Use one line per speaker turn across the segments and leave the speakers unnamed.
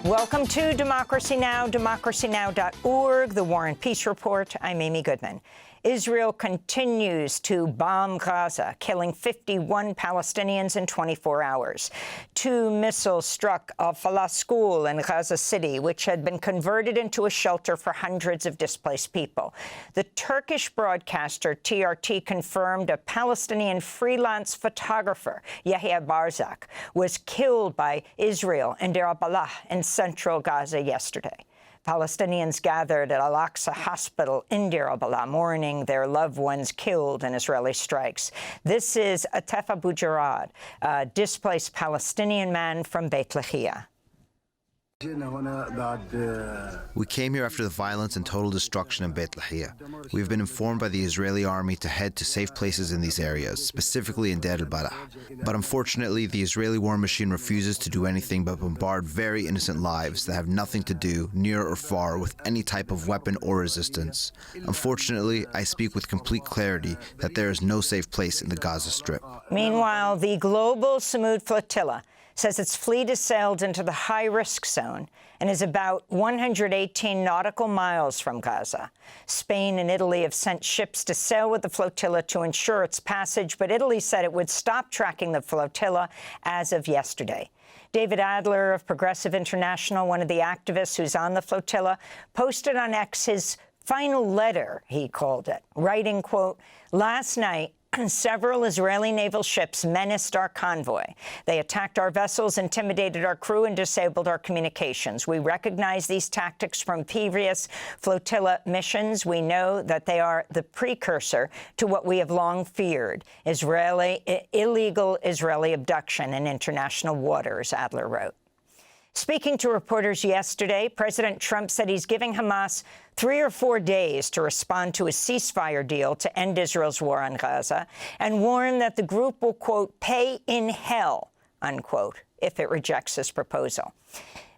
Welcome to Democracy Now!, democracynow.org, the War and Peace Report. I'm Amy Goodman. Israel continues to bomb Gaza, killing 51 Palestinians in 24 hours. 2 missiles struck Al-Falah school in Gaza City, which had been converted into a shelter for hundreds of displaced people. The Turkish broadcaster TRT confirmed a Palestinian freelance photographer, Yahya Barzak, was killed by Israel in Deir al-Balah in central Gaza yesterday. Palestinians gathered at Al-Aqsa Hospital in Deir al-Balah, mourning their loved ones killed in Israeli strikes. This is Atef Abu Jarad, a displaced Palestinian man from Beit Lahia.
We came here after the violence and total destruction in Beit Lahia. We've been informed by the Israeli army to head to safe places in these areas, specifically in Deir al-Balah. But unfortunately, the Israeli war machine refuses to do anything but bombard very innocent lives that have nothing to do, near or far, with any type of weapon or resistance. Unfortunately, I speak with complete clarity that there is no safe place in the Gaza Strip.
Meanwhile, the global Samud Flotilla says its fleet has sailed into the high-risk zone and is about 118 nautical miles from Gaza. Spain and Italy have sent ships to sail with the flotilla to ensure its passage, but Italy said it would stop tracking the flotilla as of yesterday. David Adler of Progressive International, one of the activists who's on the flotilla, posted on X his final letter, he called it, writing, quote, "Last night, several Israeli naval ships menaced our convoy. They attacked our vessels, intimidated our crew, and disabled our communications. We recognize these tactics from previous flotilla missions. We know that they are the precursor to what we have long feared, illegal Israeli abduction in international waters," Adler wrote. Speaking to reporters yesterday, President Trump said he's giving Hamas 3 or 4 days to respond to a ceasefire deal to end Israel's war on Gaza, and warned that the group will, quote, "pay in hell," unquote, if it rejects this proposal.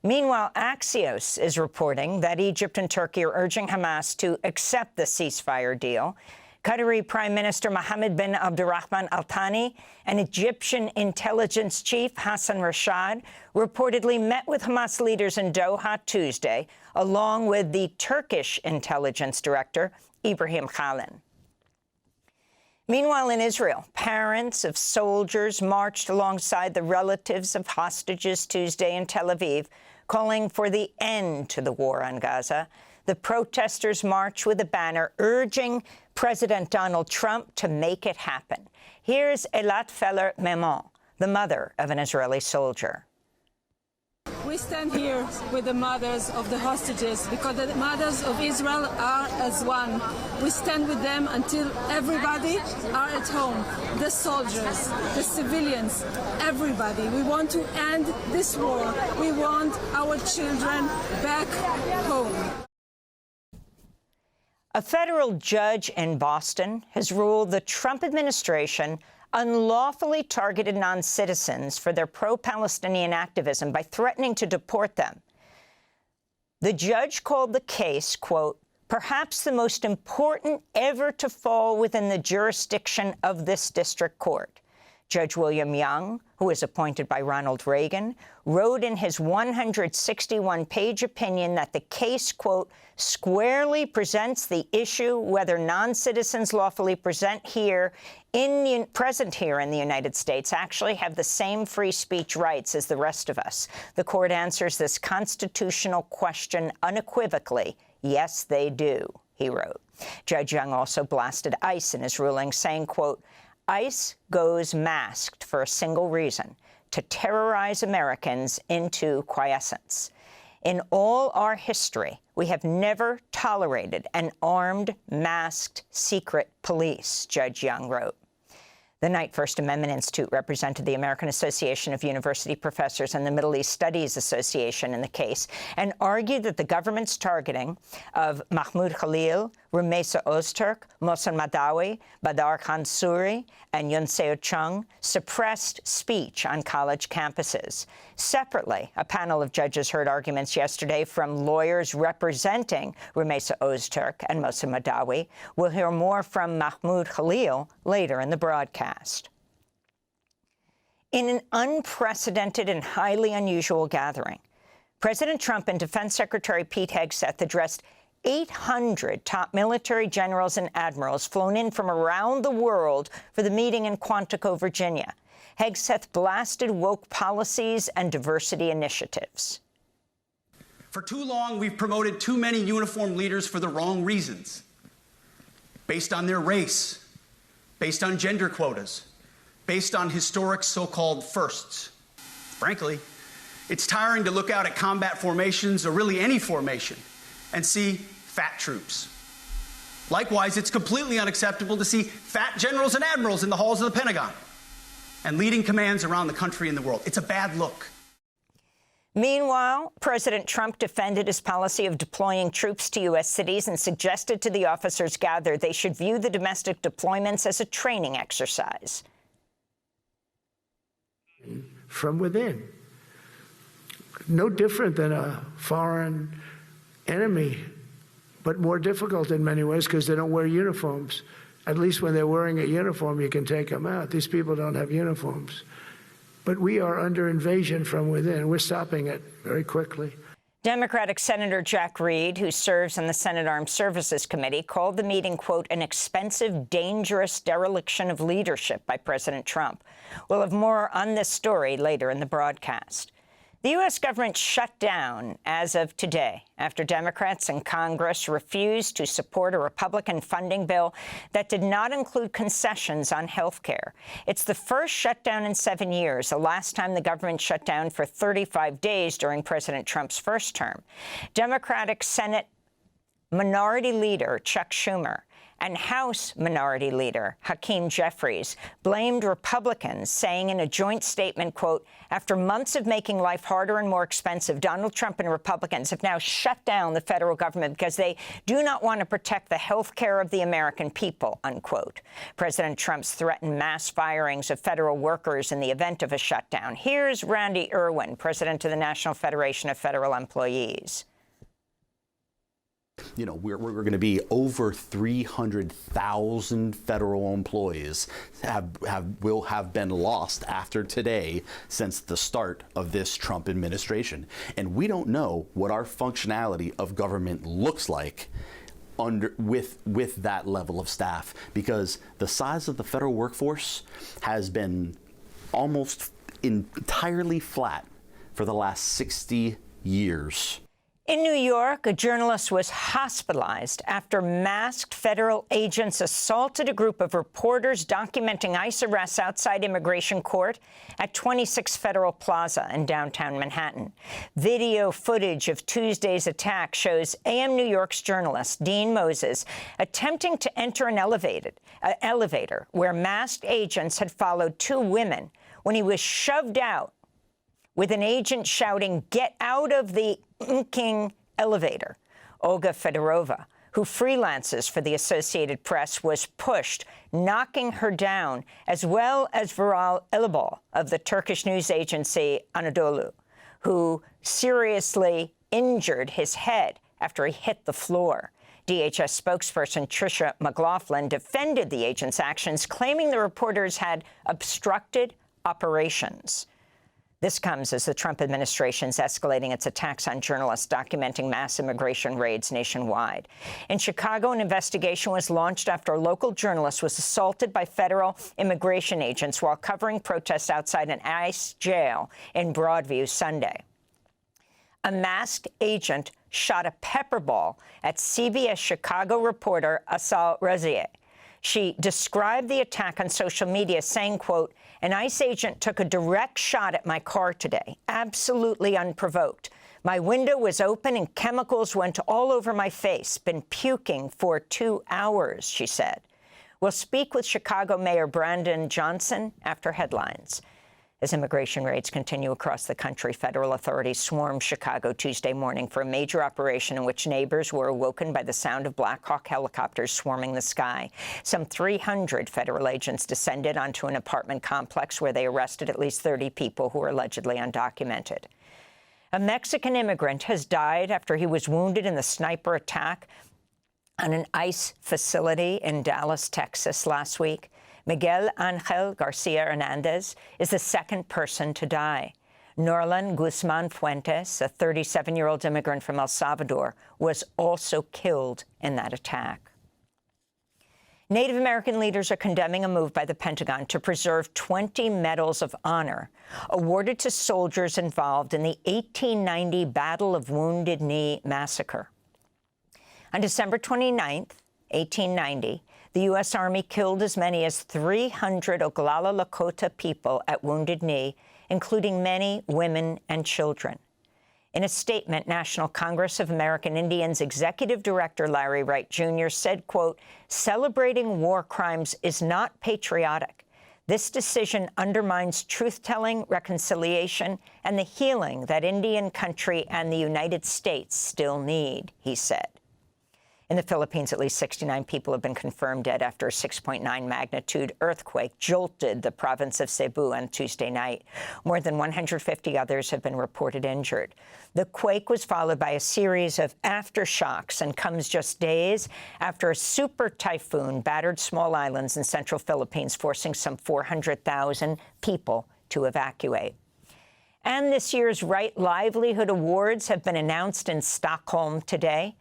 Meanwhile, Axios is reporting that Egypt and Turkey are urging Hamas to accept the ceasefire deal. Qatari Prime Minister Mohammed bin Abdurrahman Al Thani and Egyptian intelligence chief Hassan Rashad reportedly met with Hamas leaders in Doha Tuesday, along with the Turkish intelligence director, Ibrahim Kalin. Meanwhile, in Israel, parents of soldiers marched alongside the relatives of hostages Tuesday in Tel Aviv, calling for the end to the war on Gaza. The protesters marched with a banner urging President Donald Trump to make it happen. Here's Elat Feller-Memon, the mother of an Israeli soldier.
We stand here with the mothers of the hostages because the mothers of Israel are as one. We stand with them until everybody are at home, the soldiers, the civilians, everybody. We want to end this war. We want our children back home.
A federal judge in Boston has ruled the Trump administration unlawfully targeted non-citizens for their pro-Palestinian activism by threatening to deport them. The judge called the case, quote, "perhaps the most important ever to fall within the jurisdiction of this district court." Judge William Young, who was appointed by Ronald Reagan, wrote in his 161-page opinion that the case, quote, "squarely presents the issue whether non-citizens lawfully present here in the United States actually have the same free speech rights as the rest of us. The court answers this constitutional question unequivocally. Yes, they do," he wrote. Judge Young also blasted ICE in his ruling, saying, quote, "ICE goes masked for a single reason, to terrorize Americans into quiescence. In all our history, we have never tolerated an armed, masked, secret police," Judge Young wrote. The Knight First Amendment Institute represented the American Association of University Professors and the Middle East Studies Association in the case and argued that the government's targeting of Mahmoud Khalil, Rumeysa Ozturk, Mohsen Madawi, Badar Khan Suri, and Yun Seo Chung suppressed speech on college campuses. Separately, a panel of judges heard arguments yesterday from lawyers representing Rumeysa Ozturk and Mohsen Madawi. We'll hear more from Mahmoud Khalil later in the broadcast. In an unprecedented and highly unusual gathering, President Trump and Defense Secretary Pete Hegseth addressed 800 top military generals and admirals flown in from around the world for the meeting in Quantico, Virginia. Hegseth blasted woke policies and diversity initiatives.
For too long, we've promoted too many uniformed leaders for the wrong reasons, based on their race, based on gender quotas, based on historic so-called firsts. Frankly, it's tiring to look out at combat formations, or really any formation, and see fat troops. Likewise, it's completely unacceptable to see fat generals and admirals in the halls of the Pentagon and leading commands around the country and the world. It's a bad look.
Meanwhile, President Trump defended his policy of deploying troops to U.S. cities and suggested to the officers gathered they should view the domestic deployments as a training exercise.
From within. No different than a foreign enemy, but more difficult in many ways because they don't wear uniforms. At least when they're wearing a uniform, you can take them out. These people don't have uniforms. But we are under invasion from within. We're stopping it very quickly.
Democratic Senator Jack Reed, who serves on the Senate Armed Services Committee, called the meeting, quote, an expensive, dangerous dereliction of leadership by President Trump. We'll have more on this story later in the broadcast. The U.S. government shut down as of today after Democrats in Congress refused to support a Republican funding bill that did not include concessions on health care. It's the first shutdown in 7 years, the last time the government shut down for 35 days during President Trump's first term. Democratic Senate Minority Leader Chuck Schumer and House Minority Leader Hakeem Jeffries blamed Republicans, saying in a joint statement, quote, after months of making life harder and more expensive, Donald Trump and Republicans have now shut down the federal government because they do not want to protect the health care of the American people, unquote. President Trump's threatened mass firings of federal workers in the event of a shutdown. Here's Randy Irwin, president of the National Federation of Federal Employees.
You know, we're going to be over 300,000 federal employees will have been lost after today since the start of this Trump administration. And we don't know what our functionality of government looks like with that level of staff, because the size of the federal workforce has been almost entirely flat for the last 60 years.
In New York, a journalist was hospitalized after masked federal agents assaulted a group of reporters documenting ICE arrests outside immigration court at 26 Federal Plaza in downtown Manhattan. Video footage of Tuesday's attack shows AM New York's journalist, Dean Moses, attempting to enter an elevator where masked agents had followed two women when he was shoved out, with an agent shouting, "Get out of the King elevator." Olga Fedorova, who freelances for the Associated Press, was pushed, knocking her down, as well as Vural Elibol of the Turkish news agency Anadolu, who seriously injured his head after he hit the floor. DHS spokesperson Tricia McLaughlin defended the agent's actions, claiming the reporters had obstructed operations. This comes as the Trump administration is escalating its attacks on journalists documenting mass immigration raids nationwide. In Chicago, an investigation was launched after a local journalist was assaulted by federal immigration agents while covering protests outside an ICE jail in Broadview Sunday. A masked agent shot a pepper ball at CBS Chicago reporter Asal Razieh. She described the attack on social media, saying, quote, an ICE agent took a direct shot at my car today, absolutely unprovoked. My window was open and chemicals went all over my face. Been puking for 2 hours, she said. We'll speak with Chicago Mayor Brandon Johnson after headlines. As immigration raids continue across the country, federal authorities swarmed Chicago Tuesday morning for a major operation in which neighbors were awoken by the sound of Black Hawk helicopters swarming the sky. Some 300 federal agents descended onto an apartment complex where they arrested at least 30 people who were allegedly undocumented. A Mexican immigrant has died after he was wounded in the sniper attack on an ICE facility in Dallas, Texas last week. Miguel Angel Garcia Hernandez is the second person to die. Norlan Guzman Fuentes, a 37-year-old immigrant from El Salvador, was also killed in that attack. Native American leaders are condemning a move by the Pentagon to preserve 20 medals of honor awarded to soldiers involved in the 1890 Battle of Wounded Knee massacre. On December 29, 1890, the U.S. Army killed as many as 300 Oglala Lakota people at Wounded Knee, including many women and children. In a statement, National Congress of American Indians Executive Director Larry Wright Jr. said, quote, "Celebrating war crimes is not patriotic. This decision undermines truth-telling, reconciliation, and the healing that Indian country and the United States still need," he said. In the Philippines, at least 69 people have been confirmed dead after a 6.9 magnitude earthquake jolted the province of Cebu on Tuesday night. More than 150 others have been reported injured. The quake was followed by a series of aftershocks and comes just days after a super typhoon battered small islands in central Philippines, forcing some 400,000 people to evacuate. And this year's Right Livelihood Awards have been announced in Stockholm today.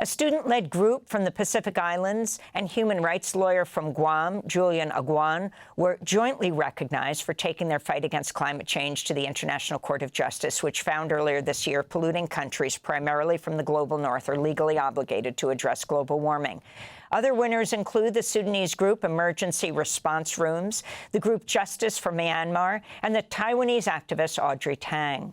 A student-led group from the Pacific Islands and human rights lawyer from Guam, Julian Aguan, were jointly recognized for taking their fight against climate change to the International Court of Justice, which found earlier this year polluting countries, primarily from the global north, are legally obligated to address global warming. Other winners include the Sudanese group Emergency Response Rooms, the group Justice for Myanmar, and the Taiwanese activist Audrey Tang.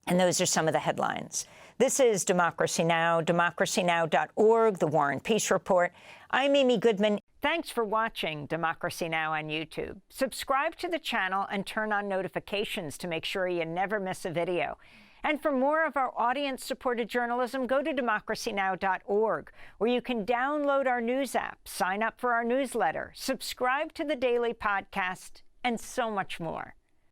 And those are some of the headlines. This is Democracy Now!, democracynow.org, The War and Peace Report. I'm Amy Goodman. Thanks for watching Democracy Now! On YouTube. Subscribe to the channel and turn on notifications to make sure you never miss a video. And for more of our audience-supported journalism, go to democracynow.org, where you can download our news app, sign up for our newsletter, subscribe to the daily podcast, and so much more.